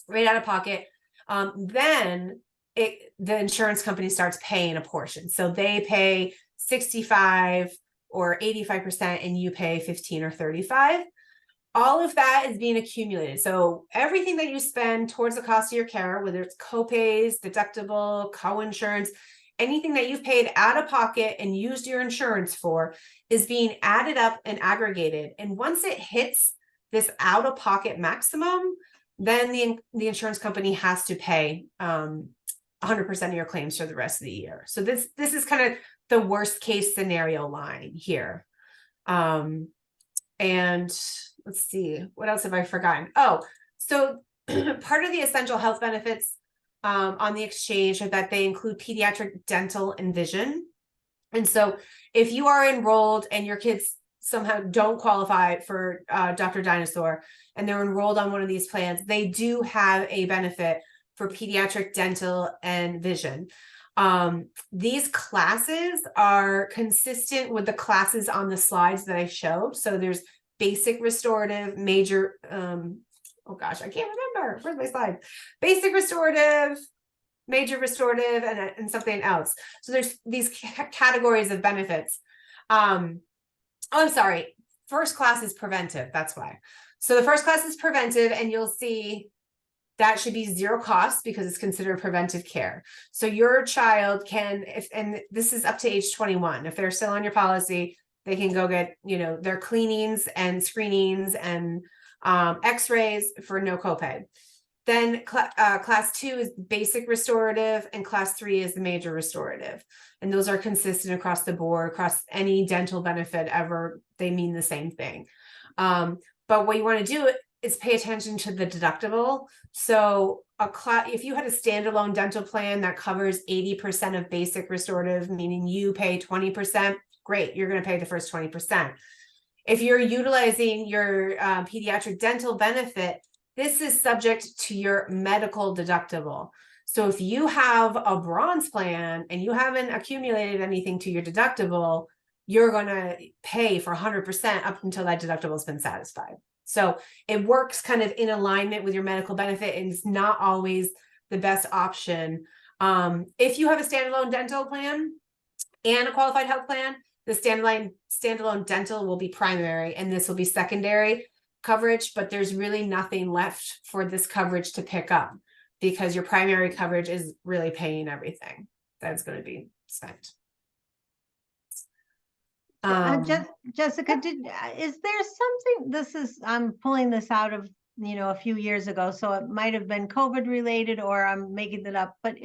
Speaker 1: right out of pocket. Then the insurance company starts paying a portion. So they pay 65 or 85%, and you pay 15 or 35. All of that is being accumulated. So everything that you spend towards the cost of your care, whether it's copays, deductible, co-insurance, anything that you've paid out of pocket and used your insurance for, is being added up and aggregated. And once it hits this out-of-pocket maximum, then the insurance company has to pay 100% of your claims for the rest of the year. So this is kind of the worst case scenario line here. And let's see, what else have I forgotten? Oh, so part of the essential health benefits on the exchange are that they include pediatric, dental, and vision. And so if you are enrolled and your kids somehow don't qualify for Dr. Dinosaur and they're enrolled on one of these plans, they do have a benefit for pediatric, dental, and vision. These classes are consistent with the classes on the slides that I showed. So there's basic restorative, major, oh gosh, I can't remember. Where's my slide? Basic restorative, major restorative, and something else. So there's these categories of benefits. Oh, I'm sorry. First class is preventive. That's why. So the first class is preventive, and you'll see that should be zero cost because it's considered preventive care. So your child can, and this is up to age 21. If they're still on your policy, they can go get, their cleanings and screenings and x-rays for no copay. Then class 2 is basic restorative, and class 3 is the major restorative. And those are consistent across the board, across any dental benefit ever. They mean the same thing. But what you want to do is pay attention to the deductible. So if you had a standalone dental plan that covers 80% of basic restorative, meaning you pay 20%, great, you're going to pay the first 20%. If you're utilizing your pediatric dental benefit, this is subject to your medical deductible. So if you have a bronze plan and you haven't accumulated anything to your deductible, you're going to pay for 100% up until that deductible has been satisfied. So it works kind of in alignment with your medical benefit, and it's not always the best option. If you have a standalone dental plan and a qualified health plan, the standalone dental will be primary, and this will be secondary coverage, but there's really nothing left for this coverage to pick up because your primary coverage is really paying everything that's going to be spent.
Speaker 2: Jessica, is there something, I'm pulling this out of, a few years ago, so it might have been COVID related or I'm making it up, but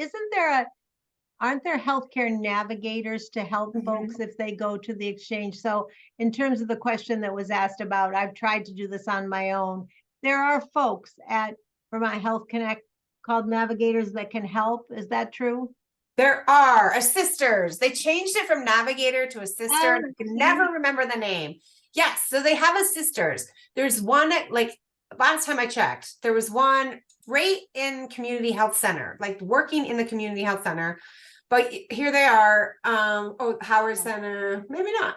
Speaker 2: aren't there healthcare navigators to help folks if they go to the exchange? So in terms of the question that was asked about, I've tried to do this on my own. There are folks at Vermont Health Connect called navigators that can help. Is that true?
Speaker 1: There are assisters. They changed it from navigator to assister. I can never remember the name. Yes, so they have assisters. There's one last time I checked, there was one right in community health center, like working in the community health center. But here they are. Howard Center, maybe not.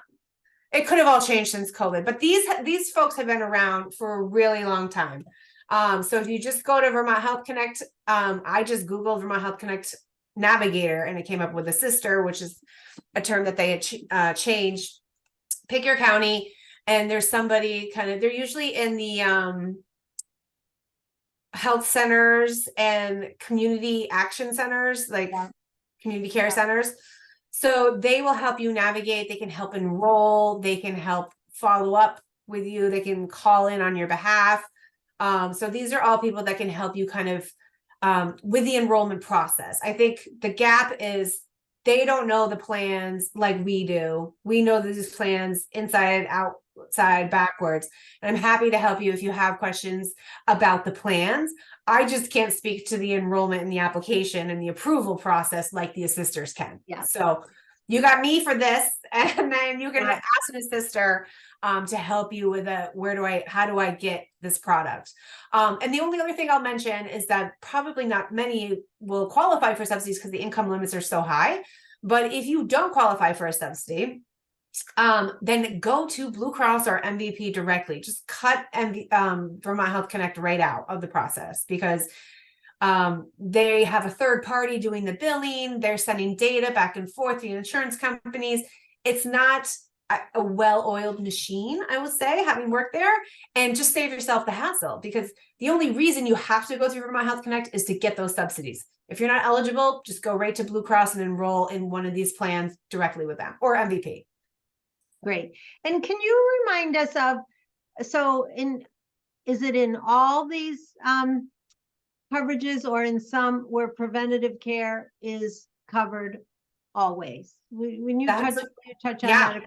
Speaker 1: It could have all changed since COVID, but these folks have been around for a really long time. So if you just go to Vermont Health Connect, I just Googled Vermont Health Connect navigator and it came up with assister, which is a term that they had changed. Pick your county, and there's somebody they're usually in the health centers and community action centers, community care centers. So they will help you navigate. They can help enroll. They can help follow up with you. They can call in on your behalf. So these are all people that can help you kind of with the enrollment process. I think the gap is they don't know the plans like we do. We know these plans inside, outside, backwards. And I'm happy to help you if you have questions about the plans. I just can't speak to the enrollment and the application and the approval process like the assisters can.
Speaker 2: Yeah.
Speaker 1: So you got me for this, and then you can
Speaker 2: Yeah.
Speaker 1: ask an assister to help you with how do I get this product? And the only other thing I'll mention is that probably not many will qualify for subsidies because the income limits are so high. But if you don't qualify for a subsidy, then go to Blue Cross or MVP directly. Just cut Vermont Health Connect right out of the process, because they have a third party doing the billing. They're sending data back and forth to the insurance companies. It's not a well-oiled machine, I would say, having worked there. And just save yourself the hassle, because the only reason you have to go through Vermont Health Connect is to get those subsidies. If you're not eligible, just go right to Blue Cross and enroll in one of these plans directly with them, or MVP.
Speaker 2: Great. And can you remind us of, is it in all these coverages, or in some where preventative care is covered always? When you touch on that.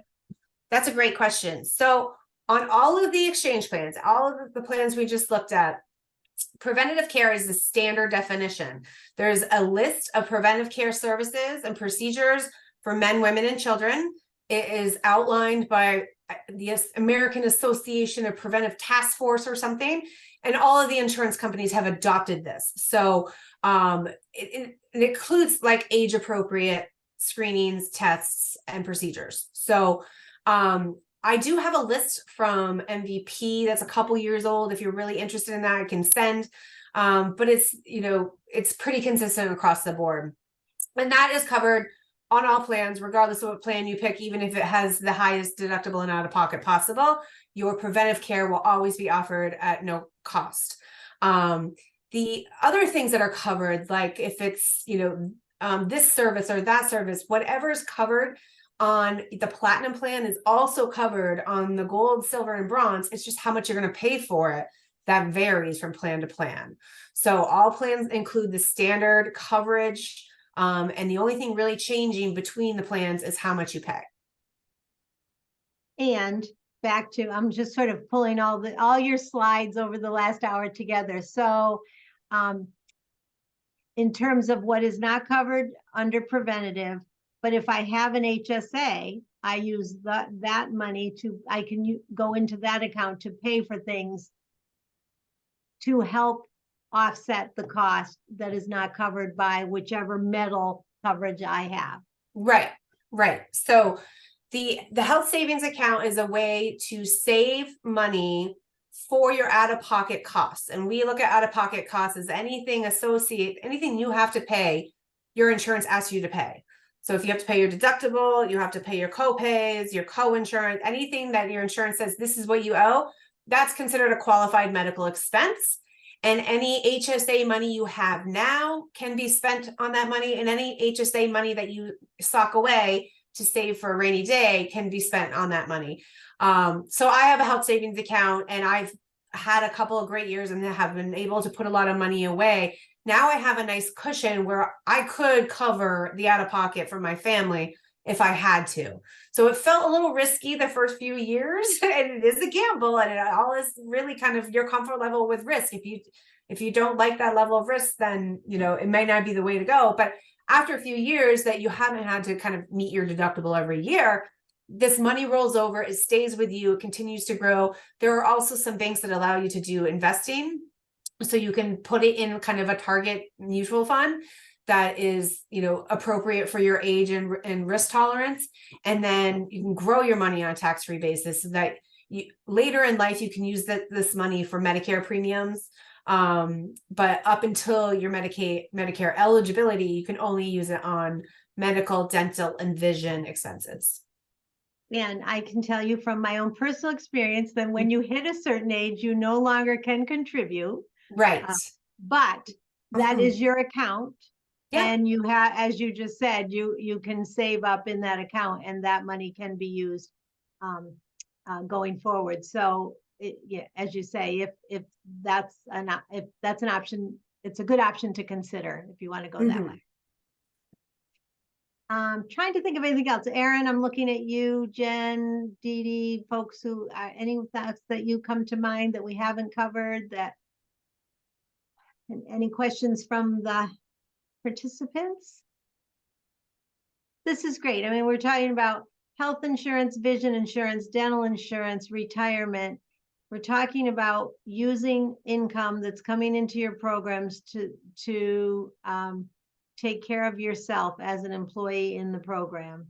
Speaker 1: That's a great question. So on all of the exchange plans, all of the plans we just looked at, preventative care is the standard definition. There's a list of preventive care services and procedures for men, women, and children. It is outlined by the American Association of Preventive Task Force or something. And all of the insurance companies have adopted this. So it includes like age appropriate screenings, tests, and procedures. So I do have a list from MVP that's a couple years old. If you're really interested in that, I can send. But it's pretty consistent across the board. And that is covered on all plans, regardless of what plan you pick, even if it has the highest deductible and out-of-pocket possible. Your preventive care will always be offered at no cost. The other things that are covered, like if it's this service or that service, whatever is covered on the platinum plan is also covered on the gold, silver, and bronze. It's just how much you're going to pay for it that varies from plan to plan. So all plans include the standard coverage, and the only thing really changing between the plans is how much you pay.
Speaker 2: And back to, I'm just sort of pulling all your slides over the last hour together. So in terms of what is not covered under preventative, but if I have an HSA, I use that money I can go into that account to pay for things to help offset the cost that is not covered by whichever metal coverage I have.
Speaker 1: Right. So the health savings account is a way to save money for your out-of-pocket costs. And we look at out-of-pocket costs as anything you have to pay, your insurance asks you to pay. So if you have to pay your deductible, you have to pay your co-pays, your co-insurance, anything that your insurance says this is what you owe, that's considered a qualified medical expense. And any HSA money you have now can be spent on that money, and any HSA money that you sock away to save for a rainy day can be spent on that money. So I have a health savings account, and I've had a couple of great years and have been able to put a lot of money away. Now I have a nice cushion where I could cover the out-of-pocket for my family if I had to. So it felt a little risky the first few years, and it is a gamble, and it all is really kind of your comfort level with risk. If you don't like that level of risk, then it may not be the way to go. But after a few years that you haven't had to kind of meet your deductible every year, this money rolls over, it stays with you, it continues to grow. There are also some banks that allow you to do investing. So you can put it in kind of a target mutual fund that is, appropriate for your age and risk tolerance. And then you can grow your money on a tax-free basis so that later in life, you can use this money for Medicare premiums. But up until your Medicare eligibility, you can only use it on medical, dental, and vision expenses.
Speaker 2: And I can tell you from my own personal experience that when you hit a certain age, you no longer can contribute.
Speaker 1: Right.
Speaker 2: But that is your account.
Speaker 1: Yeah.
Speaker 2: And you have, as you just said, you can save up in that account, and that money can be used going forward. So as you say, if that's an option it's a good option to consider if you want to go that way. Trying to think of anything else. Erin, I'm looking at you, Jen, Dee Dee, folks who, any thoughts that you come to mind that we haven't covered, that, and any questions from the participants? This is great. I mean, we're talking about health insurance, vision insurance, dental insurance, retirement. We're talking about using income that's coming into your programs to take care of yourself as an employee in the program.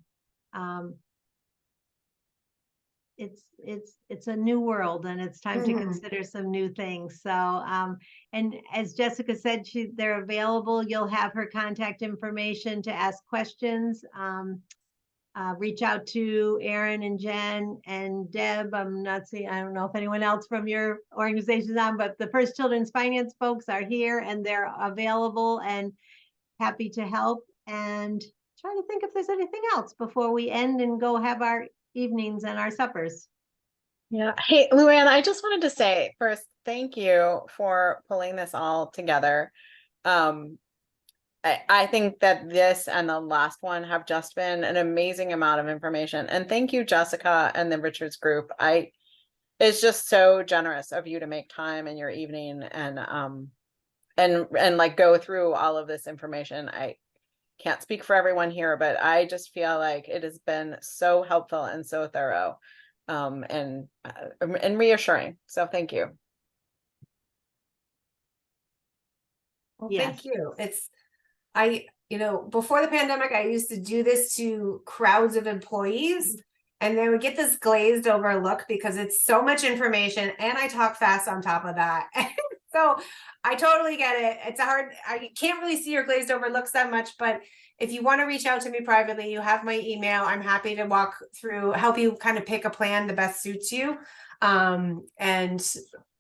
Speaker 2: It's a new world, and it's time to consider some new things. So, and as Jessica said, they're available. You'll have her contact information to ask questions. Reach out to Erin and Jen and Deb. I don't know if anyone else from your organization's on, but the First Children's Finance folks are here and they're available and happy to help. And trying to think if there's anything else before we end and go have our evenings and our suppers.
Speaker 3: Yeah. Hey, Luann, I just wanted to say first, thank you for pulling this all together. I think that this and the last one have just been an amazing amount of information. And thank you, Jessica and the Richards group. It's just so generous of you to make time in your evening and like go through all of this information. I can't speak for everyone here, but I just feel like it has been so helpful and so thorough, and reassuring. So thank you.
Speaker 1: Well,
Speaker 2: Yes.
Speaker 1: thank you. Before the pandemic, I used to do this to crowds of employees, and they would get this glazed over look because it's so much information and I talk fast on top of that. So I totally get it. It's I can't really see your glazed over looks that much, but if you want to reach out to me privately, you have my email. I'm happy to walk through, help you kind of pick a plan that best suits you. And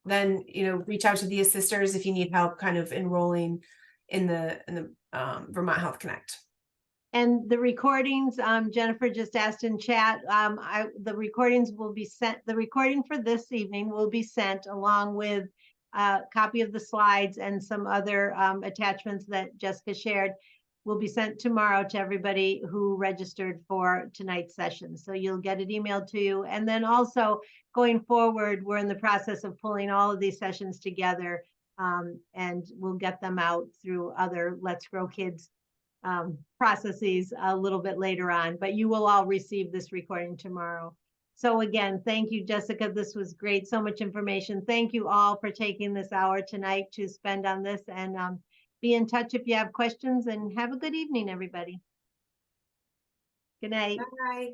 Speaker 1: then, reach out to the assisters if you need help kind of enrolling in the Vermont Health Connect.
Speaker 2: And the recordings, Jennifer just asked in chat, the recordings will be sent, the recording for this evening will be sent along with a copy of the slides and some other attachments that Jessica shared will be sent tomorrow to everybody who registered for tonight's session. So you'll get it emailed to you. And then also going forward, we're in the process of pulling all of these sessions together, and we'll get them out through other Let's Grow Kids processes a little bit later on, but you will all receive this recording tomorrow. So again, thank you, Jessica. This was great. So much information. Thank you all for taking this hour tonight to spend on this, and be in touch if you have questions, and have a good evening, everybody. Good night.
Speaker 1: Bye.